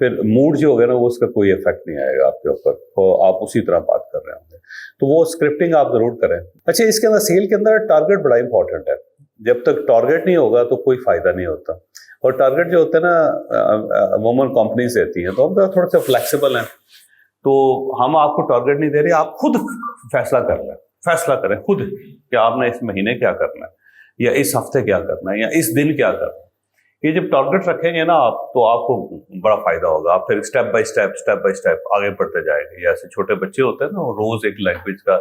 پھر موڈ جو ہوگا نا وہ اس کا کوئی افیکٹ نہیں آئے گا آپ کے اوپر، اور آپ اسی طرح بات کر رہے ہوں گے. تو وہ اسکرپٹنگ آپ ضرور کریں. اچھا اس کے اندر سیل کے اندر ٹارگیٹ بڑا امپورٹنٹ ہے. جب تک ٹارگیٹ نہیں ہوگا تو کوئی فائدہ نہیں ہوتا. اور ٹارگیٹ جو ہوتا ہے نا عموماً کمپنیز دیتی ہیں، تو ہم تھوڑے سے فلیکسیبل ہیں. تو ہم آپ کو ٹارگیٹ نہیں دے رہے، آپ خود فیصلہ کر لیں، فیصلہ کریں خود کہ آپ نے اس مہینے کیا کرنا ہے، یا اس ہفتے کیا کرنا ہے، یا اس دن کیا کرنا ہے. یہ جب ٹارگیٹ رکھیں گے نا آپ، تو آپ کو بڑا فائدہ ہوگا. آپ پھر اسٹیپ بائی اسٹیپ آگے بڑھتے جائیں گے. جیسے چھوٹے بچے ہوتے ہیں نا، وہ روز ایک لینگویج کا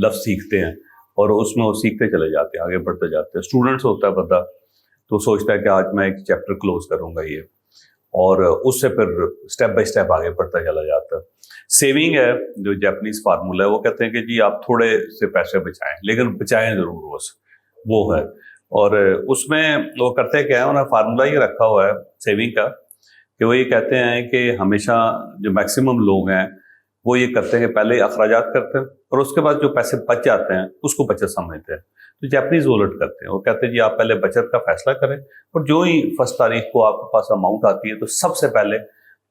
لفظ سیکھتے ہیں اور اس میں وہ سیکھتے چلے جاتے ہیں، آگے بڑھتے جاتے ہیں. اسٹوڈنٹس ہوتا ہے بندہ، تو سوچتا ہے کہ آج میں ایک چیپٹر کلوز کروں گا یہ، اور اس سے پھر اسٹیپ بائی اسٹیپ آگے بڑھتا چلا جاتا ہے. سیونگ ہے جو جاپنیز فارمولا ہے، وہ کہتے ہیں کہ جی آپ تھوڑے سے پیسے بچائیں، لیکن بچائیں ضرور روز، وہ ہے. اور اس میں وہ کرتے کیا ہے، انہوں نے فارمولا یہ رکھا ہوا ہے سیونگ کا، کہ وہ یہ کہتے ہیں کہ ہمیشہ جو میکسیمم لوگ ہیں وہ یہ کرتے ہیں کہ پہلے اخراجات کرتے ہیں اور اس کے بعد جو پیسے بچ جاتے ہیں اس کو بچت سمجھتے ہیں. تو جاپنیز الٹ کرتے ہیں، وہ کہتے ہیں جی آپ پہلے بچت کا فیصلہ کریں، اور جو ہی 1 تاریخ کو آپ کے پاس اماؤنٹ آتی ہے تو سب سے پہلے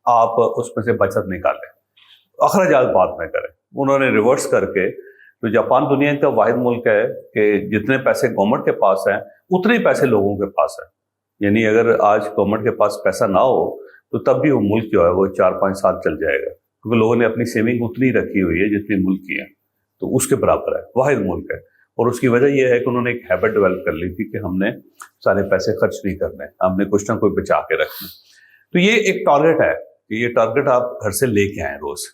آپ اس میں سے بچت نکالیں، اخراجات بعد میں کریں. انہوں نے ریورس کر کے، تو جاپان دنیا کا واحد ملک ہے کہ جتنے پیسے گورنمنٹ کے پاس ہیں اتنے ہی پیسے لوگوں کے پاس ہیں. یعنی اگر آج گورنمنٹ کے پاس پیسہ نہ ہو تو تب بھی وہ ملک جو ہے وہ 4-5 سال چل جائے گا، کیونکہ لوگوں نے اپنی سیونگ اتنی رکھی ہوئی ہے جتنی ملک کی ہے. تو اس کے برابر ہے، واحد ملک ہے. اور اس کی وجہ یہ ہے کہ انہوں نے ایک ہیبٹ ڈیولپ کر لی تھی کہ ہم نے سارے پیسے خرچ نہیں کرنے، ہم نے کچھ نہ کوئی بچا کے رکھنا. تو یہ ایک ٹارگیٹ ہے کہ یہ ٹارگیٹ آپ گھر سے لے کے آئیں روز،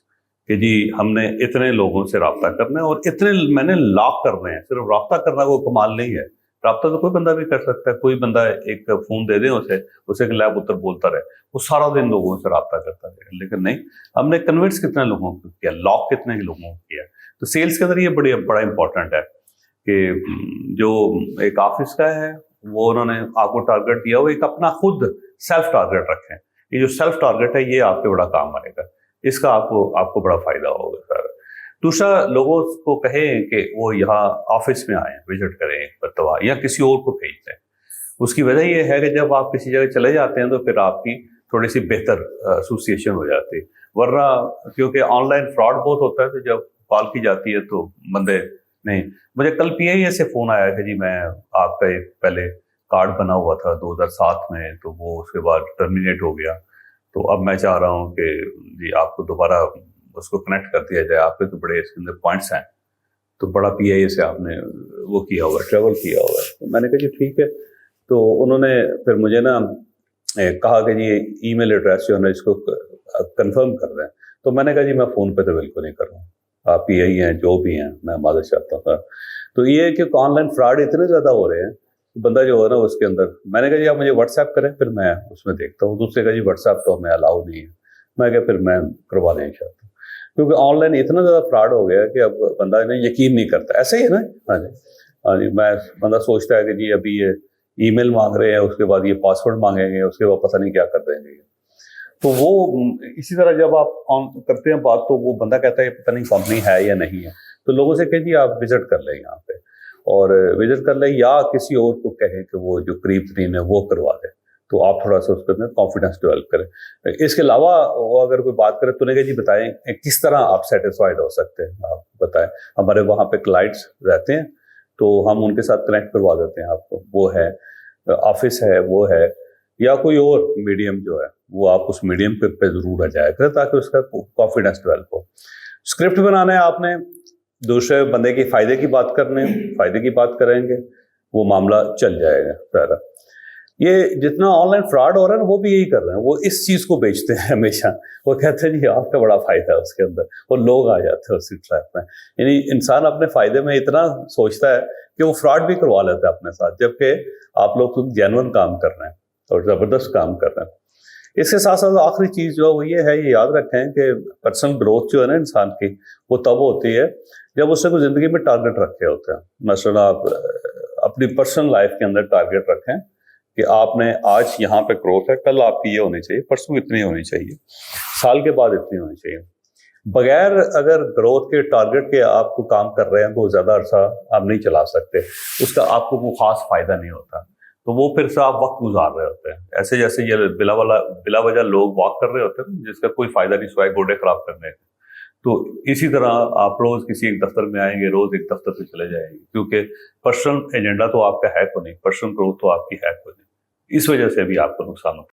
کہ جی ہم نے اتنے لوگوں سے رابطہ کرنا ہے اور اتنے میں نے لاک کرنے ہیں. صرف رابطہ کرنا کوئی کمال نہیں ہے، رابطہ تو کوئی بندہ بھی کر سکتا ہے. کوئی بندہ ایک فون دے دیں اسے ایک لیب اتر بولتا رہے، وہ سارا دن لوگوں سے رابطہ کرتا رہے. لیکن نہیں، ہم نے کنورٹس کتنے لوگوں کو کیا، لاک کتنے لوگوں کو کیا. تو سیلز کے اندر یہ بڑا امپورٹنٹ ہے کہ جو ایک آفس کا ہے وہ انہوں نے آپ کو ٹارگیٹ دیا، وہ ایک اپنا خود سیلف ٹارگیٹ رکھیں. یہ جو سیلف ٹارگیٹ ہے یہ آپ کے بڑا کام آئے گا، اس کا آپ کو بڑا فائدہ ہوگا سر. دوسرا، لوگوں کو کہیں کہ وہ یہاں آفس میں آئیں، وزٹ کریں ایک مرتبہ، یا کسی اور کو بھیج دیں. اس کی وجہ یہ ہے کہ جب آپ کسی جگہ چلے جاتے ہیں تو پھر آپ کی تھوڑی سی بہتر ایسوسیشن ہو جاتی ہے. ورنہ کیونکہ آن لائن فراڈ بہت ہوتا ہے، تو جب کال کی جاتی ہے تو بندے نہیں. مجھے کل پی آئی اے سے فون آیا کہ جی میں آپ کا ایک پہلے کارڈ بنا ہوا تھا 2007 میں، تو وہ اس کے بعد ٹرمینیٹ ہو گیا، تو اب میں چاہ رہا ہوں کہ جی آپ کو دوبارہ اس کو کنیکٹ کر دیا جائے، آپ کے تو بڑے اس کے اندر پوائنٹس ہیں، تو بڑا پی آئی اے سے آپ نے وہ کیا ہوا، ٹریول کیا ہوا ہے. تو میں نے کہا جی ٹھیک ہے. تو انہوں نے پھر مجھے نا کہا کہ جی ای میل ایڈریس جو ہے نا اس کو کنفرم کر دیں. تو میں نے کہا جی میں فون پہ تو بالکل نہیں کر رہا ہوں، آپ پی آئی ہیں جو بھی ہیں، میں معذرت چاہتا ہوں. تو یہ ہے کہ آن لائن فراڈ اتنے زیادہ ہو رہے ہیں، بندہ جو ہو نا اس کے اندر. میں نے کہا جی آپ مجھے واٹس ایپ کریں، پھر میں اس میں دیکھتا ہوں. دوسرے کا جی واٹس ایپ تو ہمیں الاؤ نہیں ہے. میں کہا پھر میں کروا نہیں چاہتا ہوں، کیونکہ آن لائن اتنا زیادہ فراڈ ہو گیا کہ اب بندہ یقین نہیں کرتا. ایسا ہی ہے نا. ہاں جی ہاں جی. بندہ سوچتا ہے کہ جی ابھی یہ ای میل مانگ رہے ہیں، اس کے بعد یہ پاسورڈ مانگیں گے، اس کے بعد پتہ نہیں کیا کر دیں گے. تو وہ اسی طرح جب آپ کرتے ہیں بات، تو وہ بندہ کہتا ہے پتہ نہیں کمپنی ہے یا نہیں ہے. تو لوگوں سے کہ جی آپ وزٹ کر لیں یہاں پہ، اور وزٹ کر لیں، یا کسی اور کو کہیں کہ وہ جو قریب ترین ہے وہ کروا دیں. تو آپ تھوڑا سا اس کے اندر کانفیڈنس ڈیولپ کریں. اس کے علاوہ وہ اگر کوئی بات کرے تو نے کہا جی بتائیں کس طرح آپ سیٹسفائڈ ہو سکتے ہیں، آپ بتائیں. ہمارے وہاں پہ کلائنٹس رہتے ہیں تو ہم ان کے ساتھ کنیکٹ کروا دیتے ہیں آپ کو. وہ ہے آفس ہے، وہ ہے، یا کوئی اور میڈیم جو ہے، وہ آپ اس میڈیم پہ ضرور آ جایا کریں تاکہ اس کا کانفیڈنس ڈیولپ ہو. اسکرپٹ بنانا ہے آپ نے، دوسرے بندے کے فائدے کی بات فائدے کی بات کریں گے، وہ معاملہ چل جائے گا سارا. یہ جتنا آن لائن فراڈ ہو رہا ہے نا، وہ بھی یہی کر رہے ہیں، وہ اس چیز کو بیچتے ہیں ہمیشہ. وہ کہتے ہیں جی آپ کا بڑا فائدہ ہے اس کے اندر، اور لوگ آ جاتے ہیں اسی ٹریپ میں. یعنی انسان اپنے فائدے میں اتنا سوچتا ہے کہ وہ فراڈ بھی کروا لیتا ہے اپنے ساتھ، جبکہ آپ لوگ تو جینون کام کر رہے ہیں اور زبردست کام کر رہے ہیں. اس کے ساتھ ساتھ آخری چیز جو وہ یہ ہے، یہ یاد رکھیں کہ پرسنل گروتھ جو ہے نا انسان کی، وہ تب ہوتی ہے جب اس نے کوئی زندگی میں ٹارگیٹ رکھے ہوتے ہیں. مثلا آپ اپنی پرسنل لائف کے اندر ٹارگیٹ رکھیں کہ آپ نے آج یہاں پہ گروتھ ہے، کل آپ کی یہ ہونی چاہیے، پرسوں اتنی ہونی چاہیے، سال کے بعد اتنی ہونی چاہیے. بغیر اگر گروتھ کے ٹارگیٹ کے آپ کو کام کر رہے ہیں تو زیادہ عرصہ آپ نہیں چلا سکتے، اس کا آپ کو کوئی خاص فائدہ نہیں ہوتا. تو وہ پھر سے آپ وقت گزار رہے ہوتے ہیں، ایسے جیسے یہ بلا وجہ لوگ واک کر رہے ہوتے ہیں جس کا کوئی فائدہ نہیں سوائے گوڑے خراب کرنے کا۔ تو اسی طرح آپ روز کسی ایک دفتر میں آئیں گے، روز ایک دفتر سے چلے جائیں گے، کیونکہ پرسنل ایجنڈا تو آپ کا ہے کو نہیں، پرسنل گروتھ تو آپ کی ہے کو نہیں، اس وجہ سے بھی آپ کو نقصان ہوتا ہے۔